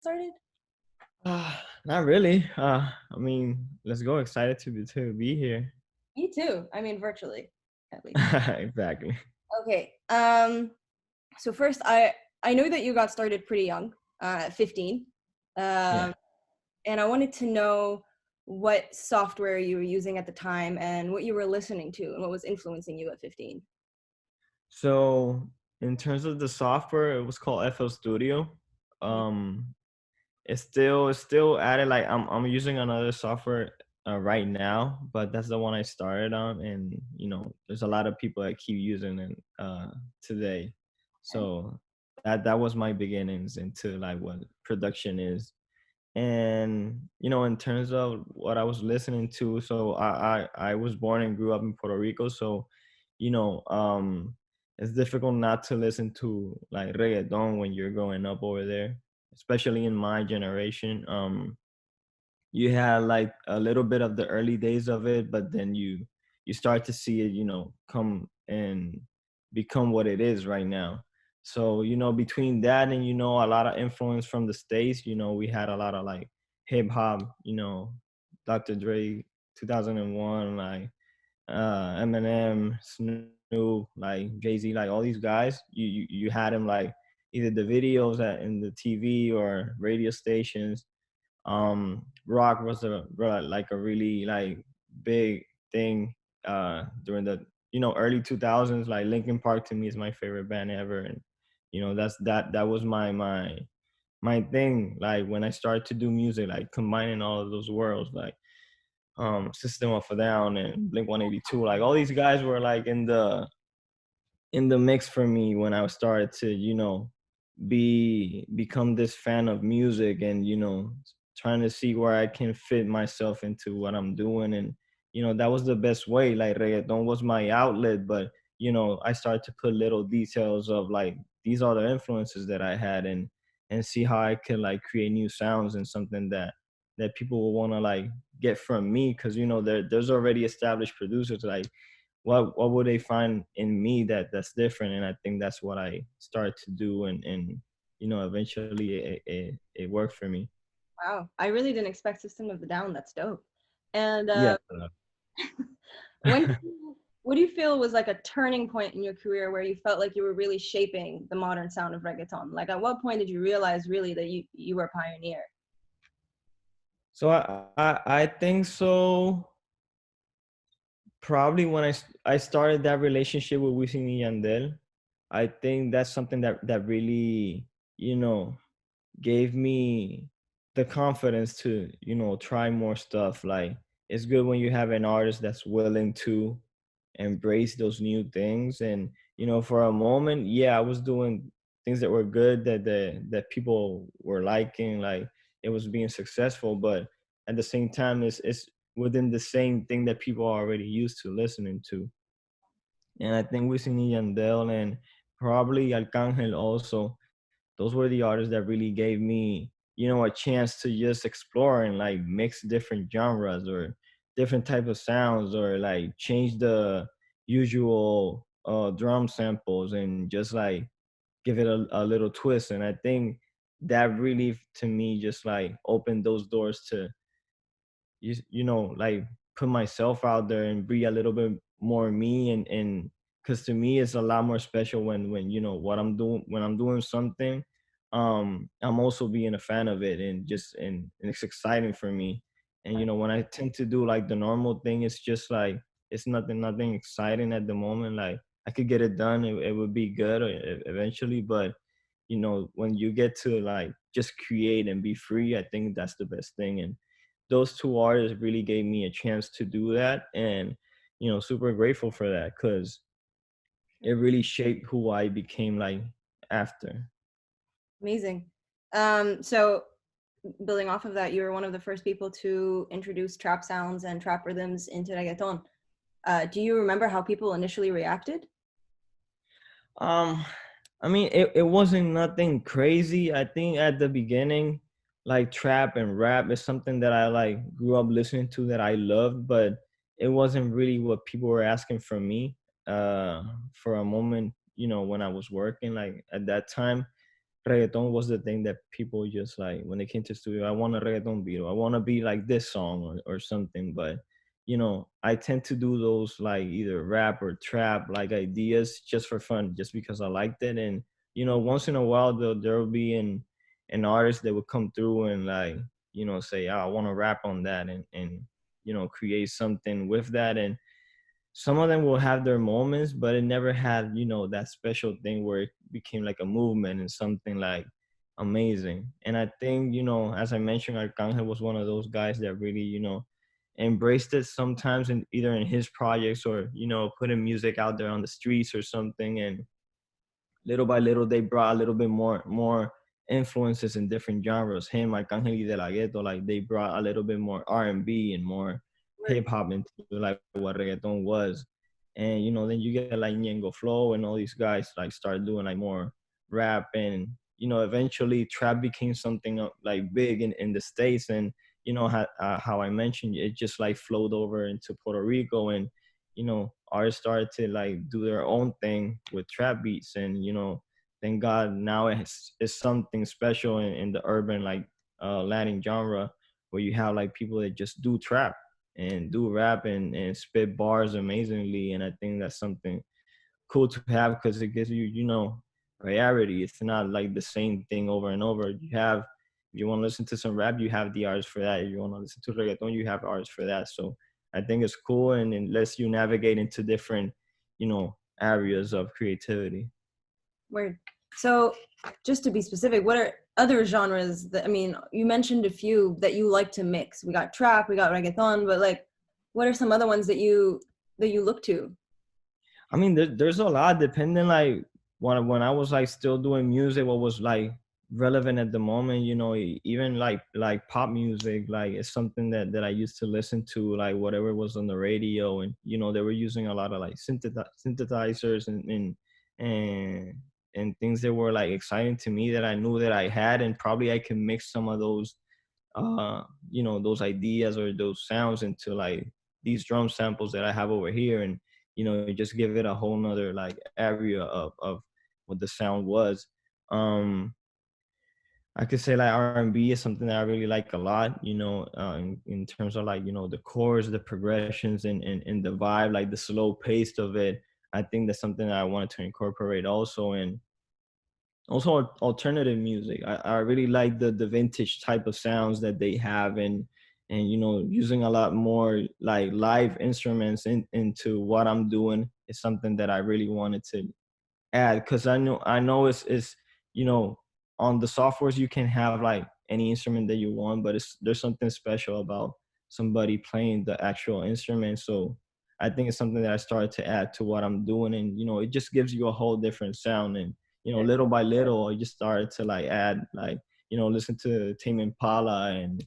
started? Not really. I mean, let's go. Excited to be here. Me too. I mean, virtually, at least. Exactly. Okay. So first, I know that you got started pretty young, at 15. Yeah. Um, and I wanted to know what software you were using at the time and what you were listening to and what was influencing you at 15. So in terms of the software, it was called FL Studio. Mhm. Um, it's still added. Like I'm using another software right now, but that's the one I started on, and there's a lot of people that keep using it today. Okay. So that was my beginnings into like what production is. And in terms of what I was listening to, so I was born and grew up in Puerto Rico, so you know um it's difficult not to listen to like reggaeton when you're growing up over there, especially in my generation. You had like a little bit of the early days of it, but then you start to see it, come and become what it is right now. So between that and a lot of influence from the States, we had a lot of like hip hop, Dr. Dre, 2001, like Eminem, Snoop, like Jay-Z, like all these guys. You had them like either the videos in the TV or radio stations. Rock was like a really like big thing during the early 2000s. Like Linkin Park to me is my favorite band ever, and that was my thing. Like when I started to do music, like combining all of those worlds, like System of a Down and Blink 182, like all these guys were like in the mix for me when I started to become this fan of music, and trying to see where I can fit myself into what I'm doing. And that was the best way. Like reggaeton was my outlet, but I started to put little details of like these are the influences that I had, and see how I could like create new sounds and something that people will want to like get from me, because there's already established producers. Like what would they find in me that's different? And I think that's what I started to do, and eventually it worked for me. Wow. I really didn't expect System of the Down. That's dope. And Yeah. when what do you feel was like a turning point in your career where you felt like you were really shaping the modern sound of reggaeton? Like at what point did you realize really that you were a pioneer? So I think so. Probably when I started that relationship with Wisin y Yandel, I think that's something that really you know gave me the confidence to try more stuff. Like it's good when you have an artist that's willing to embrace those new things. And for a moment, yeah, I was doing things that were good, that people were liking, like it was being successful. But at the same time, it's within the same thing that people are already used to listening to. And I think Wisin y Yandel and probably Arcangel also, those were the artists that really gave me a chance to just explore and like mix different genres or different type of sounds, or like change the usual drum samples and just like give it a little twist. And I think that really to me just like opened those doors to like put myself out there and be a little bit more me. And because to me it's a lot more special when what I'm doing, when I'm doing something, I'm also being a fan of it, and it's exciting for me. And when I tend to do like the normal thing, it's just like it's nothing exciting at the moment. Like I could get it done, it would be good eventually, but when you get to like just create and be free, I think that's the best thing. And those two artists really gave me a chance to do that. And super grateful for that, because it really shaped who I became like after. Amazing. So building off of that, you were one of the first people to introduce trap sounds and trap rhythms into reggaeton. Do you remember how people initially reacted? um I mean, it wasn't nothing crazy. I think at the beginning, like trap and rap is something that I like grew up listening to, that I loved, but it wasn't really what people were asking from me. For a moment, when I was working, like at that time, reggaeton was the thing that people just like when they came to the studio. I want a reggaeton beat, or I want to be like this song or something. But I tend to do those like either rap or trap like ideas just for fun, just because I liked it. And once in a while there will be an artist that would come through and like say, I want to rap on that, and create something with that. And some of them will have their moments, but it never had, that special thing where it became like a movement and something like amazing. And I think, as I mentioned, Arcangel was one of those guys that really, embraced it sometimes in either in his projects or, putting music out there on the streets or something. And little by little they brought a little bit more influences in different genres. Him, Arcángel y De La Ghetto, like they brought a little bit more R&B and more Right. hip hop into like what reggaeton was. And then you get like Ñengo Flow and all these guys like start doing like more rap. And eventually trap became something like big in the States. And how I mentioned, it just like flowed over into Puerto Rico. And artists started to like do their own thing with trap beats. And thank God now it's something special in the urban like Latin genre, where you have like people that just do trap and do rap and spit bars amazingly. And I think that's something cool to have, because it gives you variety. It's not like the same thing over and over. You have, if you want to listen to some rap, you have the artists for that. If you want to listen to reggaeton, you have artists for that. So I think it's cool, and it lets you navigate into different areas of creativity. Word. So, just to be specific, what are other genres that, I mean, you mentioned a few that you like to mix. We got trap, we got reggaeton, but like, what are some other ones that you look to? I mean, there's a lot depending like when I was like still doing music, what was like relevant at the moment. Even like pop music, like it's something that I used to listen to, like whatever was on the radio. And they were using a lot of like synthesizers and and things that were like exciting to me, that I knew that I had, and probably I can mix some of those those ideas or those sounds into like these drum samples that I have over here. And just give it a whole nother like area of what the sound was. um I could say like R&B is something that I really like a lot, in terms of like, the chords, the progressions, and the vibe, like the slow pace of it. I think that's something that I wanted to incorporate also. And also alternative music. I really like the vintage type of sounds that they have. And using a lot more like live instruments into what I'm doing is something that I really wanted to add, because I know it's you know on the softwares you can have like any instrument that you want, but there's something special about somebody playing the actual instrument. So I think it's something that I started to add to what I'm doing. And it just gives you a whole different sound. And Yeah. little by little I just started to like add like listen to Tame Impala and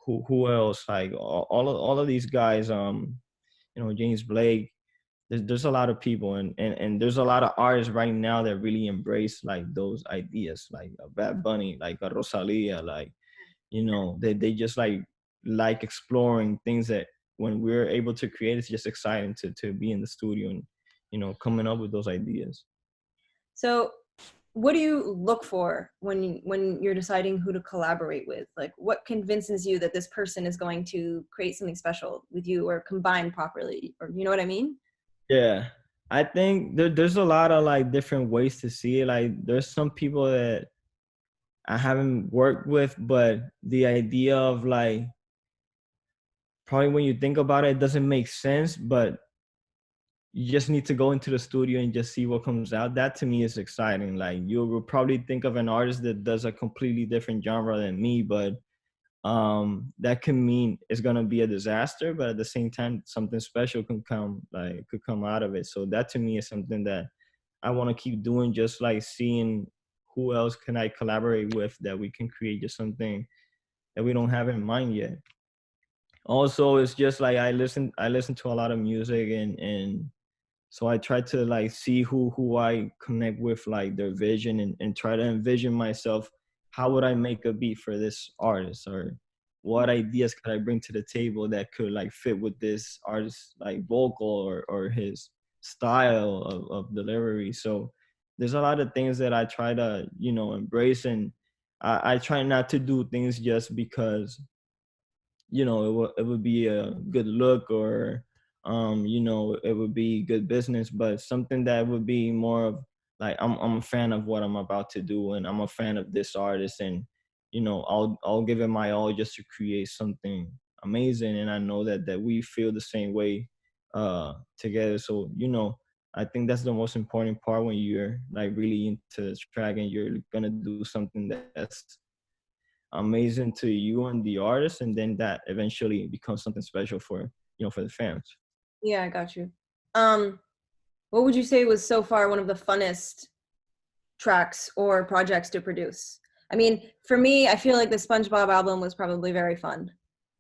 who else, like all of these guys, James Blake. There's a lot of people, and there's a lot of artists right now that really embrace like those ideas, like a Bad Bunny, like a Rosalia, like they just like exploring things that when we're able to create, it's just exciting to be in the studio and coming up with those ideas. So, what do you look for when you're deciding who to collaborate with? Like, what convinces you that this person is going to create something special with you or combine properly? Or you know what I mean? Yeah, I think there's a lot of like different ways to see it. Like there's some people that I haven't worked with, but the idea of like, probably when you think about it, it doesn't make sense, but you just need to go into the studio and just see what comes out. That to me is exciting. Like you will probably think of an artist that does a completely different genre than me, but that can mean it's gonna be a disaster, but at the same time something special could come out of it. So that to me is something that I want to keep doing, just like seeing who else can I collaborate with that we can create just something that we don't have in mind yet. Also, it's just like I listen to a lot of music, and so I try to like see who I connect with, like their vision, and try to envision myself, how would I make a beat for this artist, or what ideas could I bring to the table that could like fit with this artist like vocal or his style of delivery. So there's a lot of things that I try to, embrace, and I try not to do things just because, it would be a good look, or it would be good business, but something that would be more of like, I'm a fan of what I'm about to do, and I'm a fan of this artist, and I'll give it my all just to create something amazing, and I know that we feel the same way together. So I think that's the most important part when you're like really into the track and you're gonna do something that's amazing to you and the artist, and then that eventually becomes something special for for the fans. Yeah, I got you. Um, what would you say was so far one of the funnest tracks or projects to produce? I mean, for me, I feel like the SpongeBob album was probably very fun.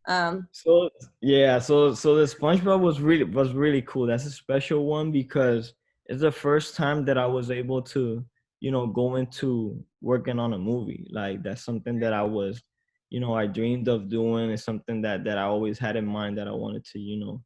Um, So yeah, so the SpongeBob was really cool. That's a special one because it's the first time that I was able to, go into working on a movie. Like that's something that I dreamed of doing. It's something that I always had in mind that I wanted to,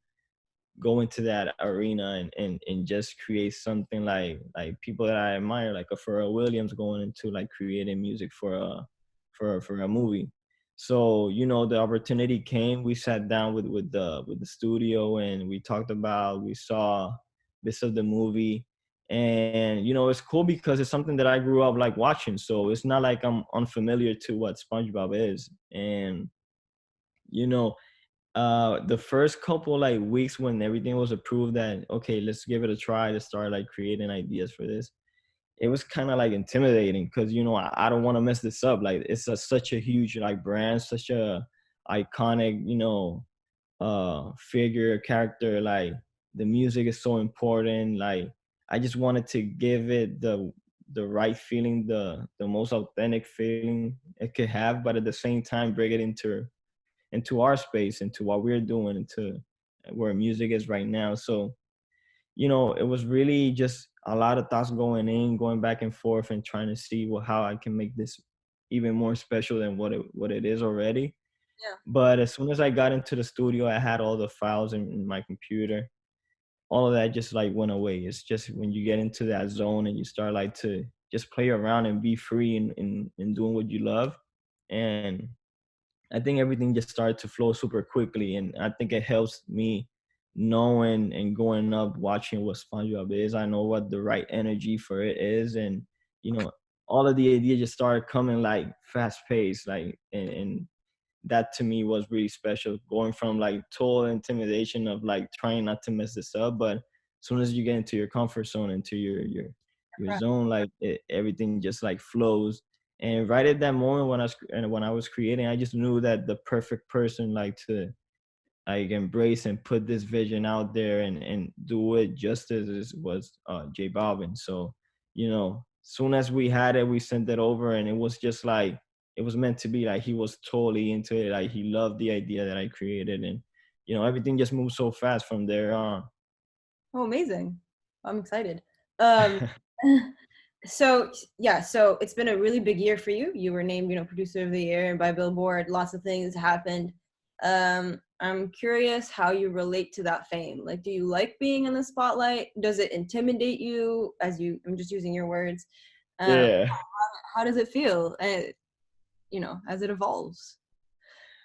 go into that arena and just create something like people that I admire, like a Pharrell Williams going into like creating music for a movie. So the opportunity came. We sat down with the studio and we talked about. We saw bits of the movie, and it's cool because it's something that I grew up like watching. So it's not like I'm unfamiliar to what SpongeBob is, and you know the first couple like weeks when everything was approved that okay, let's give it a try to start like creating ideas for this, it was kind of like intimidating because I don't want to mess this up. Like it's such a huge like brand, such a iconic figure, character. Like the music is so important. Like I just wanted to give it the right feeling, the most authentic feeling it could have, but at the same time bring it into our space, into what we're doing, into where music is right now. So, it was really just a lot of thoughts going back and forth, and trying to see how I can make this even more special than what it is already. yeah. But as soon as I got into the studio, I had all the files in my computer. All of that just like went away. It's just when you get into that zone and you start like to just play around and be free in doing what you love. And I think everything just started to flow super quickly, and I think it helps me knowing and growing up watching what SpongeBob is. I know what the right energy for it is, and you know, all of the ideas just started coming like fast paced, like and that to me was really special. Going from like total intimidation of like trying not to mess this up, but as soon as you get into your comfort zone, into your zone, like everything just like flows. And right at that moment when I was creating, I just knew that the perfect person like to like embrace and put this vision out there and do it justice was J Balvin. So, soon as we had it, we sent it over, and it was just like it was meant to be. Like he was totally into it. Like he loved the idea that I created, and everything just moved so fast from there on. Oh, amazing. I'm excited. Um, so yeah, so it's been a really big year for you. You were named, producer of the year by Billboard. Lots of things happened. I'm curious how you relate to that fame. Like, do you like being in the spotlight? Does it intimidate you? I'm just using your words. Um, Yeah. how does it feel? As it evolves.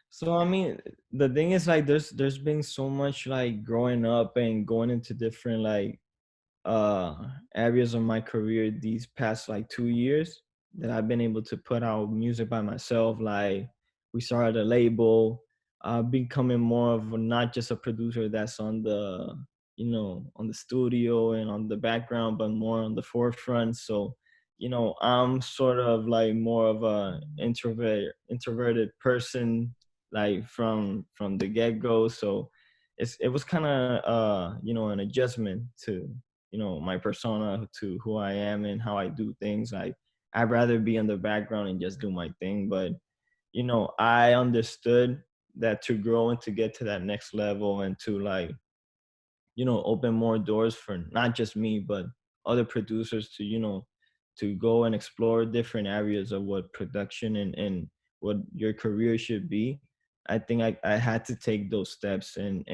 So I mean, the thing is like there's been so much like growing up and going into different like areas of my career these past like 2 years that I've been able to put out music by myself. Like we started a label, becoming more of not just a producer that's on the studio and on the background, but more on the forefront. So I'm sort of like more of a introverted person, like from the get-go. So it was kind of an adjustment to my persona, to who I am and how I do things. Like I'd rather be in the background and just do my thing. But I understood that to grow and to get to that next level and to like open more doors for not just me but other producers to to go and explore different areas of what production and what your career should be. I think I had to take those steps and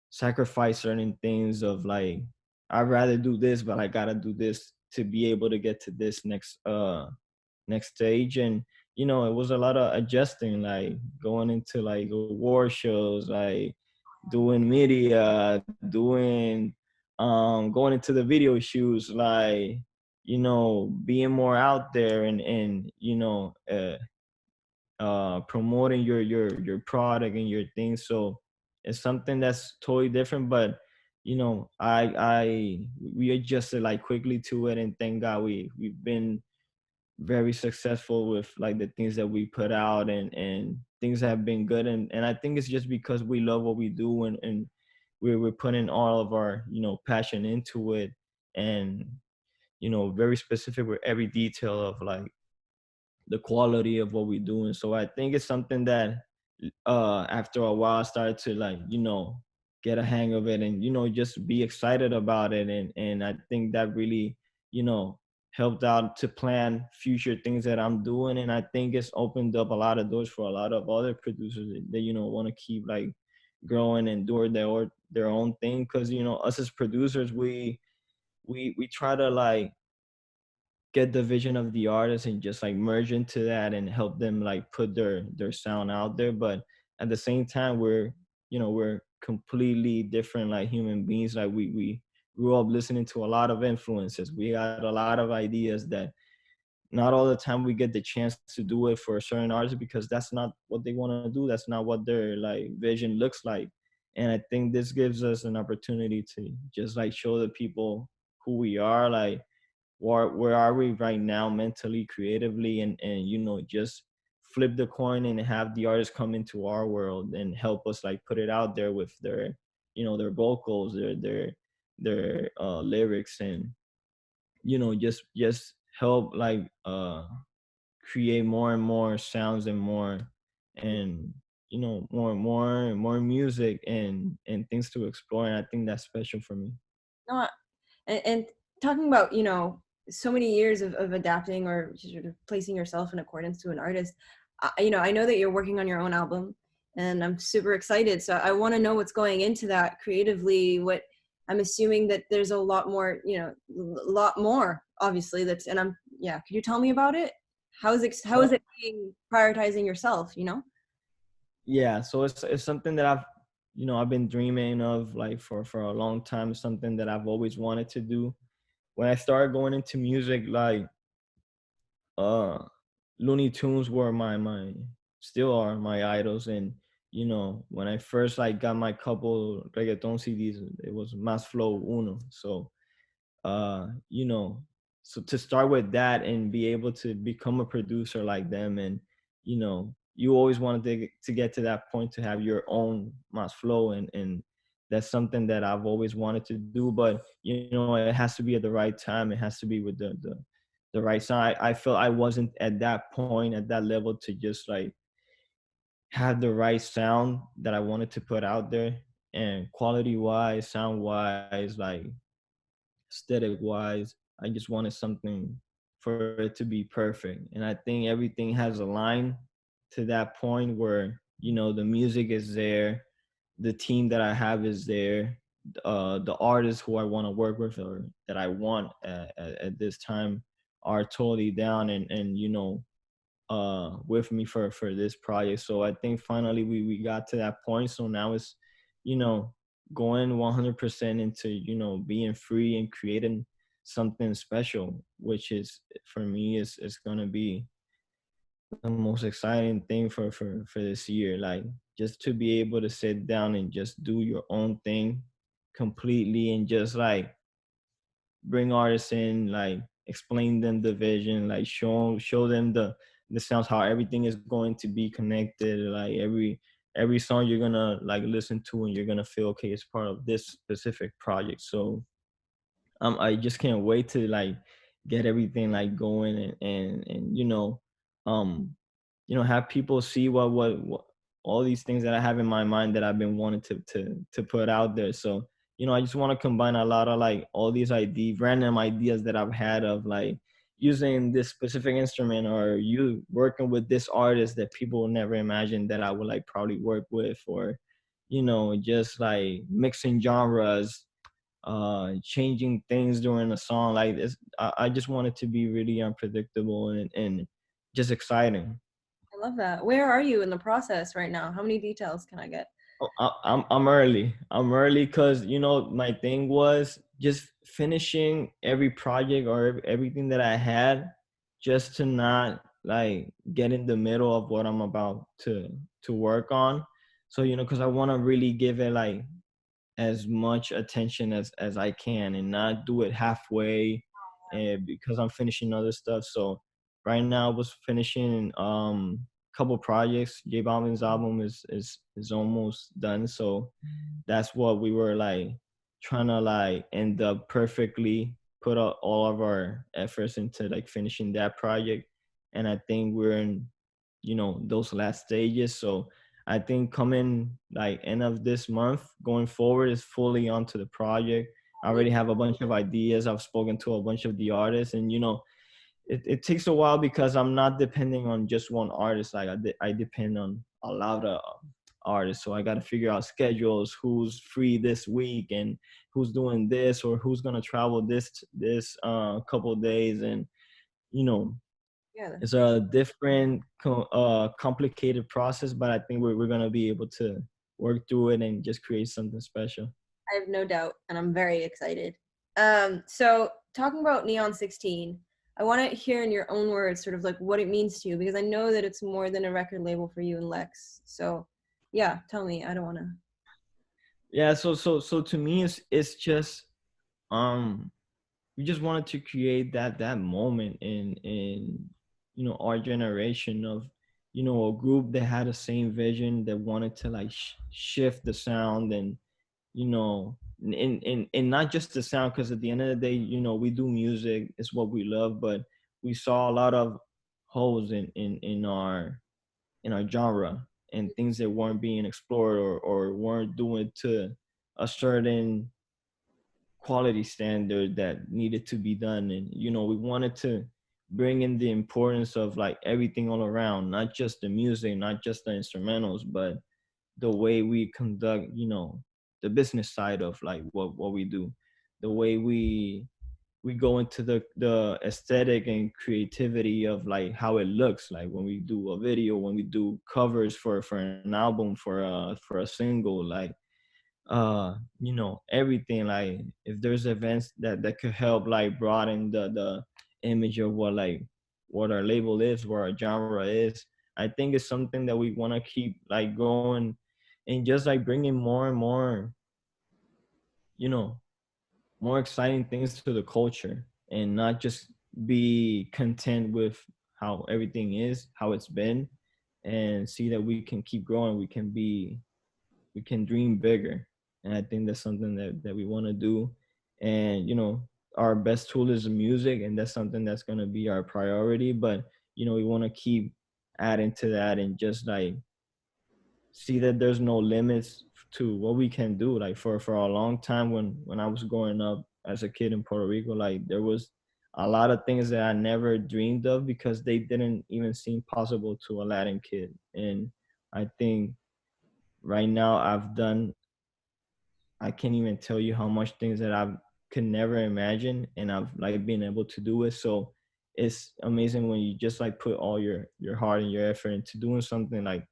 sacrifice certain things of like I'd rather do this but I gotta do this to be able to get to this next stage. And it was a lot of adjusting, like going into like award shows, like doing media, doing going into the video shoots, like being more out there, and promoting your product and your things. So it's something that's totally different, but I we adjusted like quickly to it, and thank God we've been very successful with like the things that we put out, and things have been good. And I think it's just because we love what we do, and we're putting all of our passion into it, and very specific with every detail of like the quality of what we do. And so I think it's something that after a while I started to like get a hang of it, and just be excited about it. And I think that really you know helped out to plan future things that I'm doing. And I think it's opened up a lot of doors for a lot of other producers that want to keep like growing and doing their own thing. Because us as producers, we try to like get the vision of the artist and just like merge into that and help them like put their sound out there. But at the same time, we're completely different like human beings. Like we grew up listening to a lot of influences. We had a lot of ideas that not all the time we get the chance to do it for a certain artist, because that's not what they want to do. That's not what their like vision looks like. And I think this gives us an opportunity to just like show the people who we are, like where are we right now mentally, creatively, and just flip the coin and have the artists come into our world and help us like put it out there with their vocals, their lyrics, and just help like create more and more sounds, and more, and more music, and things to explore. And I think that's special for me. No, and talking about so many years of adapting or sort of placing yourself in accordance to an artist, I know that you're working on your own album, and I'm super excited. So I want to know what's going into that creatively. What I'm assuming that there's a lot more, a lot more obviously. That's and I'm yeah. Could you tell me about it? How is Well, it being prioritizing yourself? yeah, so it's something that I've been dreaming of like for a long time. It's something that I've always wanted to do. When I started going into music, like uh Looney Tunes were my still are my idols. And when I first like got my couple reggaeton CDs, it was Mas Flow Uno. So uh you know so to start with that and be able to become a producer like them, and you always wanted to get to that point, to have your own Mas Flow. And that's something that I've always wanted to do. But it has to be at the right time. It has to be with the right sound. I felt I wasn't at that point, at that level, to just like have the right sound that I wanted to put out there. And quality wise, sound wise, like aesthetic wise, I just wanted something for it to be perfect. And I think everything has aligned to that point where the music is there, the team that I have is there, the artists who I want to work with, or that I want at this time, are totally down, and with me for this project. So I think finally we got to that point. So now it's you know going 100% into being free and creating something special, which is for me is going to be the most exciting thing for this year. Like, just to be able to sit down and just do your own thing completely, and just like bring artists in, like explain them the vision, like show them the sounds, how everything is going to be connected. Like every song you're gonna like listen to, and you're gonna feel okay, it's part of this specific project. So I just can't wait to like get everything like going, and um have people see what all these things that I have in my mind that I've been wanting to put out there. So I just want to combine a lot of like all these random ideas that I've had, of like using this specific instrument, or you working with this artist that people will never imagine that I would like probably work with, or just like mixing genres, changing things during a song. Like this, I just want it to be really unpredictable and just exciting. I love that. Where are you in the process right now? How many details can I get? Oh, I'm early. I'm early because my thing was just finishing every project or everything that I had, just to not like get in the middle of what I'm about to work on. So because I want to really give it like as much attention as I can and not do it halfway, and because I'm finishing other stuff. So right now I was finishing couple projects. J Balvin's album is almost done. So that's what we were like trying to like end up perfectly, put all of our efforts into like finishing that project. And I think we're in those last stages. So I think coming like end of this month going forward is fully onto the project. I already have a bunch of ideas. I've spoken to a bunch of the artists, and it takes a while because I'm not depending on just one artist. Like I depend on a lot of artists. So I got to figure out schedules, who's free this week and who's doing this or who's going to travel this couple of days. And you know Yeah, it's a different complicated process, but I think we're going to be able to work through it and just create something special. I have no doubt, and I'm very excited. So talking about Neon 16, I want to hear in your own words sort of like what it means to you, because I know that it's more than a record label for you and Lex. So yeah, tell me. I don't want to. Yeah, so to me it's just um we just wanted to create that moment in our generation of a group that had the same vision, that wanted to like shift the sound, and you know and not just the sound, because at the end of the day, we do music, it's what we love, but we saw a lot of holes in our genre, and things that weren't being explored, or weren't doing to a certain quality standard that needed to be done. And we wanted to bring in the importance of like everything all around, not just the music, not just the instrumentals, but the way we conduct the business side of like what we do, the way we go into the aesthetic and creativity of like how it looks like when we do a video, when we do covers for an album, for a single, like everything. Like if there's events that could help like broaden the image of what our label is, what our genre is, I think it's something that we want to keep like going, and just like bringing more and more you know more exciting things to the culture, and not just be content with how everything is, how it's been, and see that we can keep growing, we can dream bigger. And I think that's something that we want to do. And our best tool is music, and that's something that's going to be our priority, but we want to keep adding to that, and just like see that there's no limits to what we can do. Like for a long time, when I was growing up as a kid in Puerto Rico, like there was a lot of things that I never dreamed of, because they didn't even seem possible to a Latin kid. And I think right now I can't even tell you how much things that I could never imagine, and I've like been able to do it. So it's amazing when you just like put all your heart and your effort into doing something, like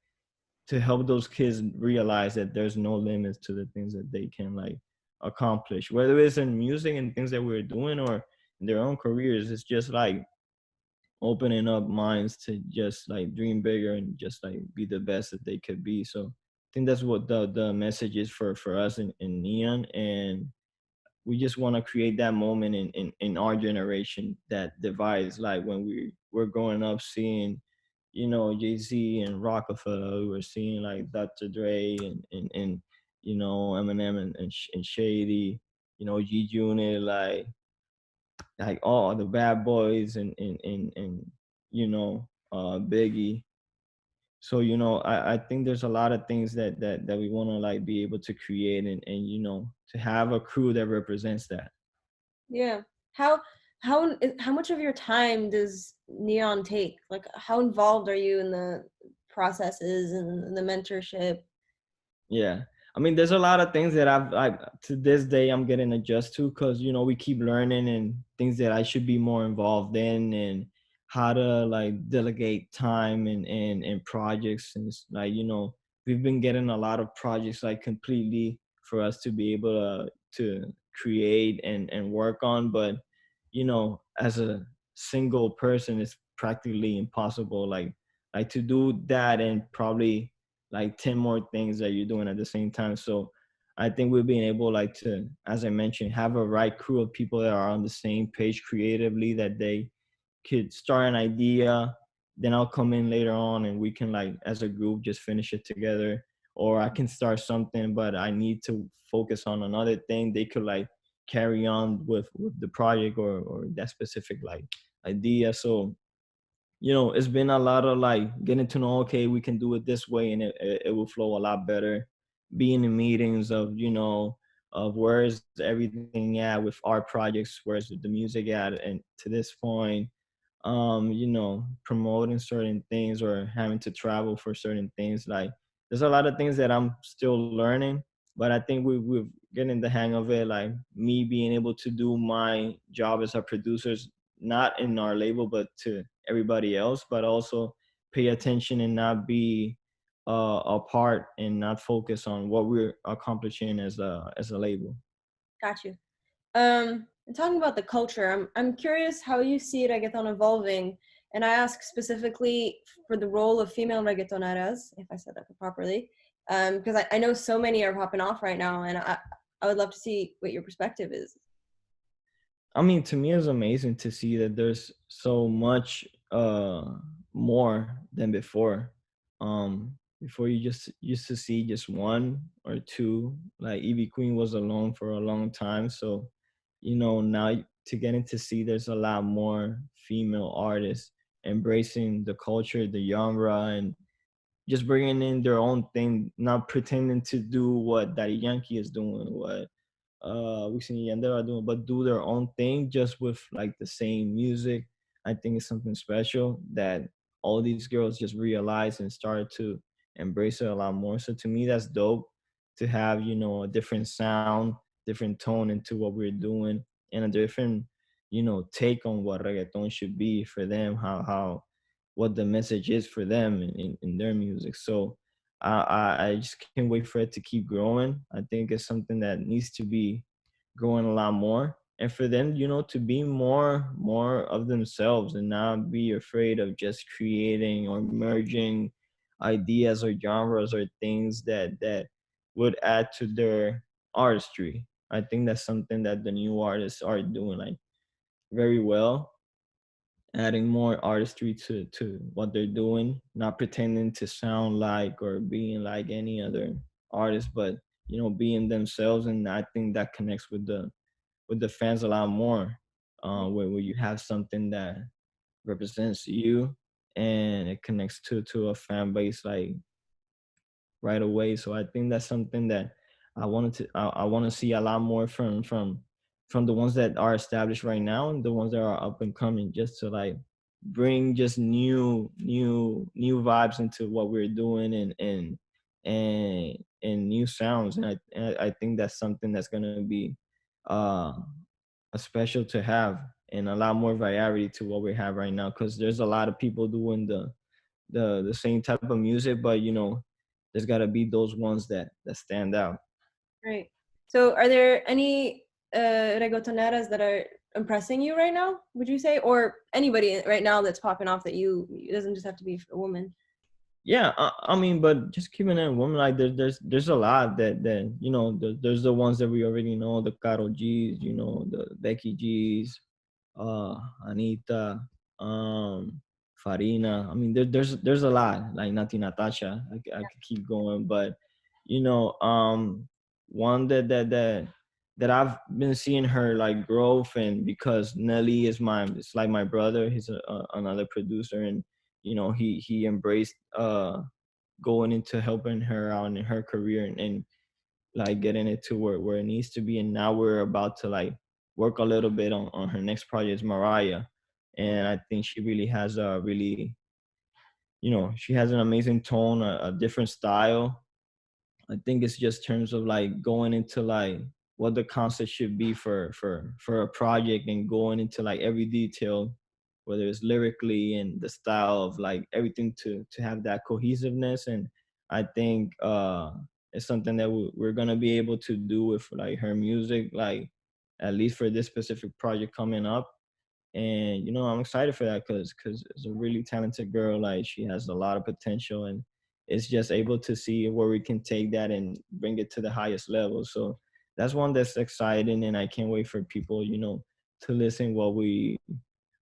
to help those kids realize that there's no limits to the things that they can like accomplish, whether it's in music and things that we're doing, or in their own careers. It's just like opening up minds to just like dream bigger and just like be the best that they could be. So I think that's what the message is for us in Neon. And we just want to create that moment in our generation that divides, like when we're growing up seeing Jay-Z and Rockefeller. We were seeing like Dr. Dre and Eminem and Shady, G Unit, like all the bad boys and Biggie. So I think there's a lot of things that we want to like be able to create, and to have a crew that represents that. Yeah. How how much of your time does Neon take? Like, how involved are you in the processes and the mentorship? Yeah. I mean, there's a lot of things that I to this day I'm getting adjust to because we keep learning and things that I should be more involved in and how to like delegate time and projects and like we've been getting a lot of projects like completely for us to be able to create and work on, but as a single person it's practically impossible like to do that and probably like 10 more things that you're doing at the same time. So I think we're being able like to, as I mentioned, have a right crew of people that are on the same page creatively, that they could start an idea, then I'll come in later on and we can like as a group just finish it together. Or I can start something, but I need to focus on another thing. They could like carry on with the project or that specific like idea. So it's been a lot of like getting to know, okay, we can do it this way and it will flow a lot better. Being in meetings of, of where's everything at with our projects, where's the music at, and to this point, promoting certain things or having to travel for certain things. Like there's a lot of things that I'm still learning, but I think we're getting the hang of it. Like me being able to do my job as a producer, not in our label, but to everybody else, but also pay attention and not be apart and not focus on what we're accomplishing as a label. Got you. And talking about the culture, I'm curious how you see reggaeton evolving, and I ask specifically for the role of female reggaetoneras, if I said that properly, because I know so many are popping off right now, and I would love to see what your perspective is. I mean, to me, it's amazing to see that there's so much more than before. Before you just used to see just one or two. Like Evie Queen was alone for a long time, so now to getting to see there's a lot more female artists embracing the culture, the genre, and just bringing in their own thing, not pretending to do what Daddy Yankee is doing, what Wisin y Yandel are doing, but do their own thing just with like the same music. I think it's something special that all these girls just realized and started to embrace it a lot more. So to me, that's dope to have, a different sound, different tone into what we're doing and a different, take on what reggaeton should be for them, how what the message is for them in their music. So I just can't wait for it to keep growing. I think it's something that needs to be growing a lot more, and for them, to be more of themselves and not be afraid of just creating or merging ideas or genres or things that would add to their artistry. I think that's something that the new artists are doing like very well, adding more artistry to what they're doing, not pretending to sound like or being like any other artist, but being themselves. And I think that connects with the fans a lot more, where you have something that represents you and it connects to a fan base like right away. So I think that's something that I want to see a lot more from the ones that are established right now and the ones that are up and coming, just to like bring just new vibes into what we're doing and new sounds. And I think that's something that's gonna be uh a special to have and a lot more variety to what we have right now, because there's a lot of people doing the same type of music, but there's got to be those ones that stand out. Great. So, are there any reggaetoneras that are impressing you right now? Would you say, or anybody right now that's popping off that it doesn't just have to be a woman? Yeah, I mean, but just keeping it women, like there's a lot that there's the ones that we already know, the Karol G's, the Becky G's, Anita, Farina. I mean, there's a lot, like Nati Natasha. I could keep going, but one that I've been seeing her like growth, and because Nelly is it's like my brother. He's another producer, and he embraced going into helping her out in her career and like getting it to where it needs to be. And now we're about to like work a little bit on her next project, Mariah. And I think she really has a really, she has an amazing tone, a different style. I think it's just terms of like going into like what the concept should be for a project, and going into like every detail, whether it's lyrically and the style of like everything to have that cohesiveness. And I think it's something that we're gonna be able to do with like her music, like at least for this specific project coming up. And I'm excited for that because it's a really talented girl. Like, she has a lot of potential, and it's just able to see where we can take that and bring it to the highest level. So that's one that's exciting, and I can't wait for people to listen what we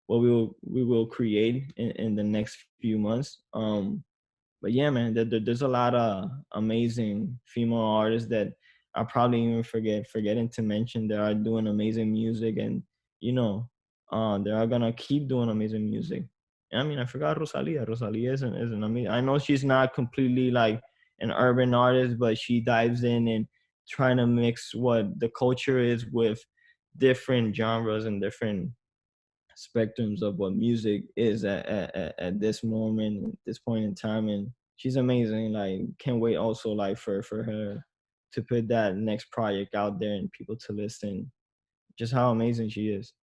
will create in the next few months. But yeah, man, there's a lot of amazing female artists that I probably even forgetting to mention that are doing amazing music. And you know they are gonna keep doing amazing music. I mean, I forgot Rosalia. Rosalia isn't amazing. I know she's not completely like an urban artist, but she dives in and trying to mix what the culture is with different genres and different spectrums of what music is at this moment, at this point in time. And she's amazing. Like, can't wait also like for her to put that next project out there and people to listen. Just how amazing she is.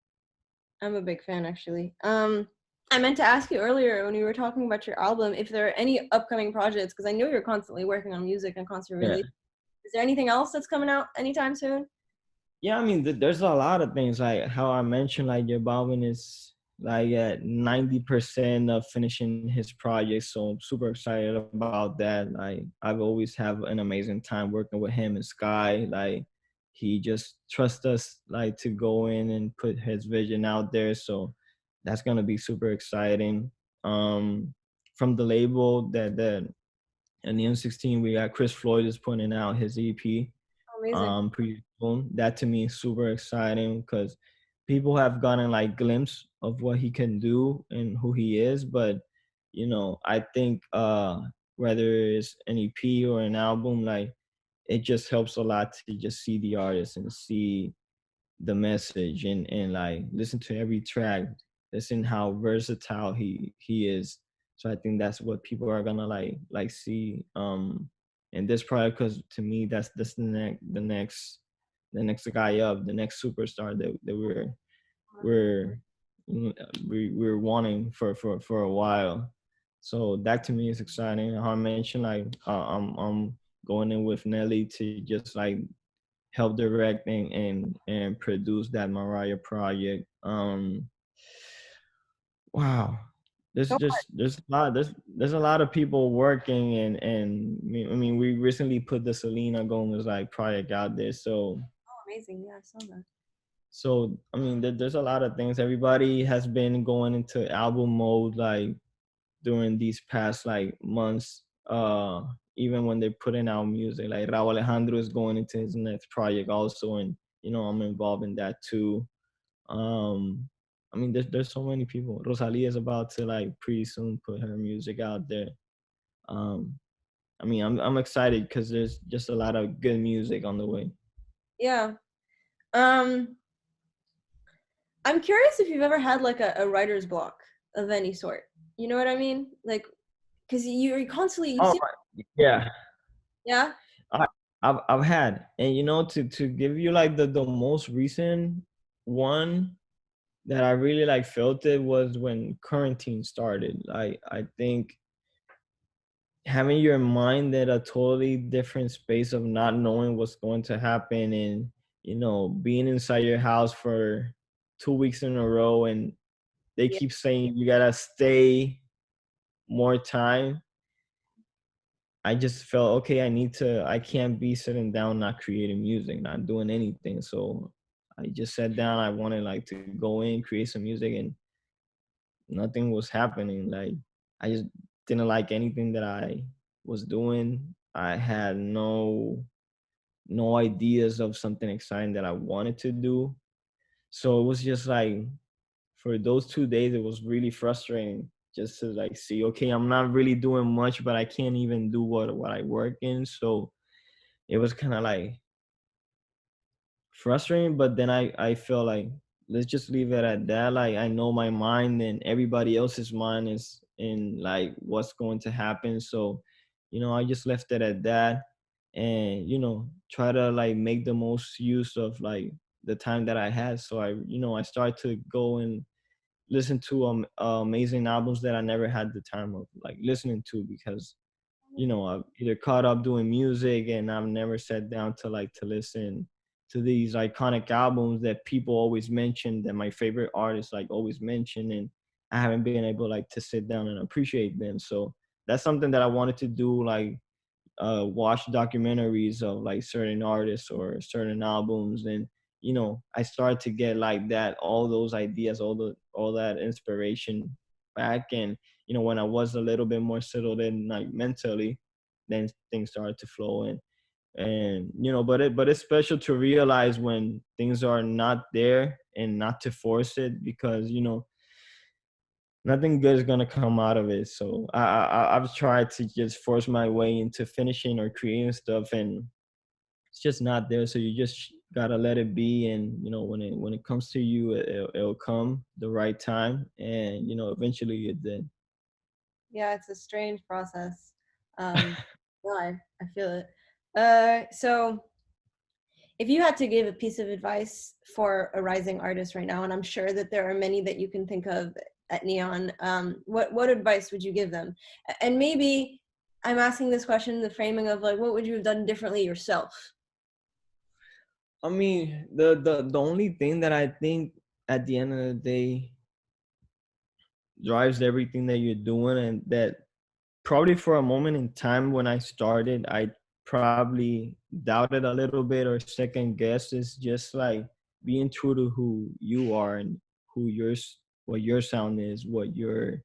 I'm a big fan, actually. I meant to ask you earlier when we were talking about your album if there are any upcoming projects, because I know you're constantly working on music and constant Yeah. release. Is there anything else that's coming out anytime soon? Yeah, I mean, there's a lot of things like how I mentioned. Like, your Balvin is like at 90% of finishing his project, so I'm super excited about that. Like, I've always have an amazing time working with him and Sky. Like, he just trusts us like to go in and put his vision out there, so that's gonna be super exciting. From the label that and the M16, we got Chris Floyd is putting out his EP Oh, amazing. pretty soon. That to me is super exciting because people have gotten like glimpse of what he can do and who he is. But I think whether it's an EP or an album, like, it just helps a lot to just see the artist and see the message, and like listen to every track, listen how versatile he is. So I think that's what people are gonna like see in this product, because to me that's the next guy up, the next superstar that we're we're wanting for a while. So that to me is exciting. How I mentioned, like, I'm going in with Nelly to just like help direct and produce that Mariah project. Wow. There's So just there's a lot of people working, and I mean, we recently put the Selena Gomez like project out there. So amazing. Yeah, I saw that. I mean, there's a lot of things. Everybody has been going into album mode like during these past like months. Even when they're putting out music, like Raul Alejandro is going into his next project also, and I'm involved in that too. Um, I mean, there's so many people. Rosalia is about to like pretty soon put her music out there. Um, I mean, I'm excited because there's just a lot of good music on the way. Yeah. Um, I'm curious if you've ever had like a writer's block of any sort. You know what I mean? Like, because you constantly you Oh see, yeah, yeah, I, I've had, and to give you like the most recent one that I really like felt it was when quarantine started. I think having your mind at a totally different space of not knowing what's going to happen, and being inside your house for 2 weeks in a row, and they yeah, keep saying you gotta stay more time. I just felt, okay, I can't be sitting down not creating music, not doing anything. So I just sat down. I wanted like to go in, create some music, and nothing was happening. Like, I just didn't like anything that I was doing. I had no ideas of something exciting that I wanted to do. So it was just like, for those 2 days, it was really frustrating just to like see, okay, I'm not really doing much, but I can't even do what I work in. So it was kind of like frustrating, but then I feel like, let's just leave it at that. Like, I know my mind and everybody else's mind is in like what's going to happen. So I just left it at that. and try to like make the most use of like the time that I had. So I started to go and listen to amazing albums that I never had the time of like listening to, because I've either caught up doing music and I've never sat down to like to listen to these iconic albums that people always mention, that my favorite artists like always mention, and I haven't been able like to sit down and appreciate them. So that's something that I wanted to do, like watch documentaries of like certain artists or certain albums, and I started to get like that, all those ideas, all that inspiration back. And when I was a little bit more settled in like mentally, then things started to flow in. And but it's special to realize when things are not there and not to force it, because nothing good is gonna come out of it. So I've tried to just force my way into finishing or creating stuff, and it's just not there. So you just gotta let it be, and when it comes to you, it'll come the right time, and eventually it did. Yeah, it's a strange process. No, I feel it. So if you had to give a piece of advice for a rising artist right now, and I'm sure that there are many that you can think of at Neon, what advice would you give them? And maybe I'm asking this question in the framing of like, what would you have done differently yourself? I mean, the only thing that I think at the end of the day drives everything that you're doing, and that probably for a moment in time when I started, I probably doubted a little bit or second guess, is just like being true to who you are and what your sound is, what your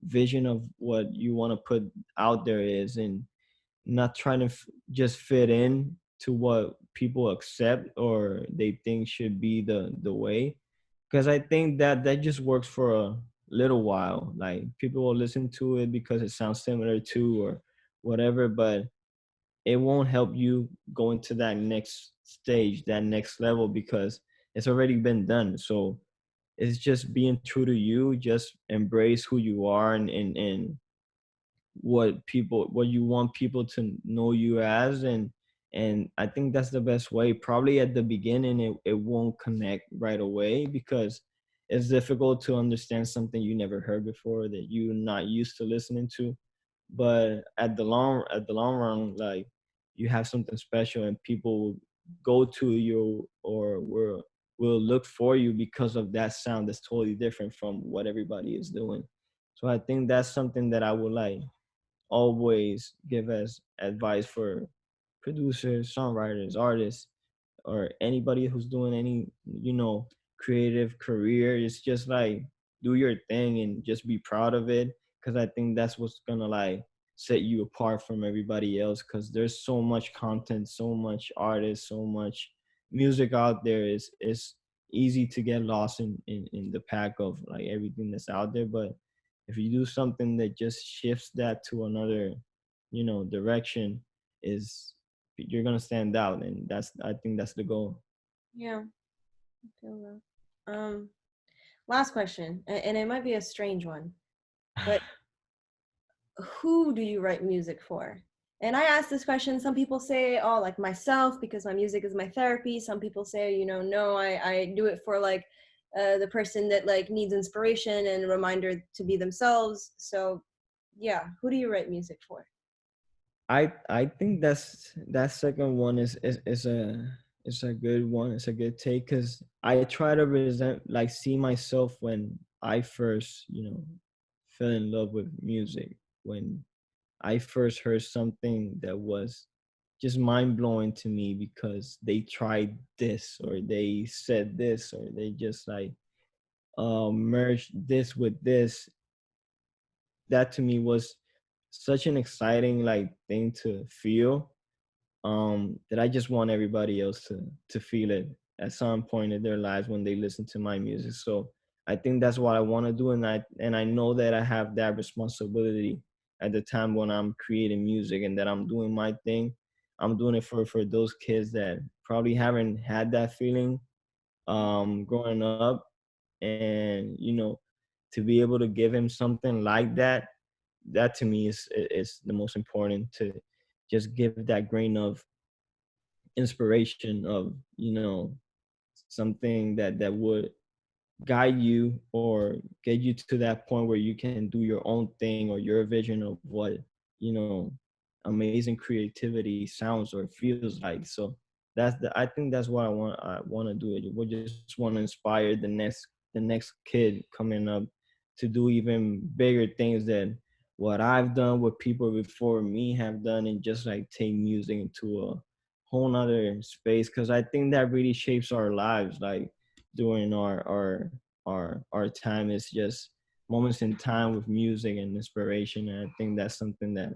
vision of what you want to put out there is, and not trying to just fit in to what people accept or they think should be the way. Because I think that that just works for a little while. Like people will listen to it because it sounds similar to or whatever, but it won't help you go into that next stage, that next level, because it's already been done. So it's just being true to you, just embrace who you are, and what you want people to know you as. And I think that's the best way. Probably at the beginning it won't connect right away, because it's difficult to understand something you never heard before, that you're not used to listening to. But at the long run, like, you have something special, and people go to you or will look for you because of that sound that's totally different from what everybody is doing. So I think that's something that I would like always give as advice for producers, songwriters, artists, or anybody who's doing any, creative career. It's just like do your thing and just be proud of it, because I think that's what's gonna like set you apart from everybody else. Because there's so much content, so much artists, so much music out there. It's easy to get lost in the pack of like everything that's out there. But if you do something that just shifts that to another, direction, is you're gonna stand out, and I think that's the goal. Yeah, I feel that. Last question, and it might be a strange one, but who do you write music for? And I ask this question, some people say, oh, like myself, because my music is my therapy. Some people say, no, I do it for like the person that like needs inspiration and a reminder to be themselves. So yeah, who do you write music for? I think that second one is a good one. It's a good take, because I try to like see myself when I first, fell in love with music, when I first heard something that was just mind blowing to me, because they tried this or they said this or they just like merged this with this. That to me was such an exciting like thing to feel, that I just want everybody else to feel it at some point in their lives when they listen to my music. So I think that's what I want to do, and I know that I have that responsibility at the time when I'm creating music and that I'm doing my thing. I'm doing it for those kids that probably haven't had that feeling growing up, and to be able to give him something like that, that to me is the most important, just give that grain of inspiration of, something that would guide you or get you to that point where you can do your own thing or your vision of what, you know amazing creativity sounds or feels like. So I think that's what I want to do. We just want to inspire the next kid coming up to do even bigger things than what I've done, what people before me have done, and just like take music into a whole nother space, because I think that really shapes our lives, like during our time. Is just moments in time with music and inspiration, and I think that's something that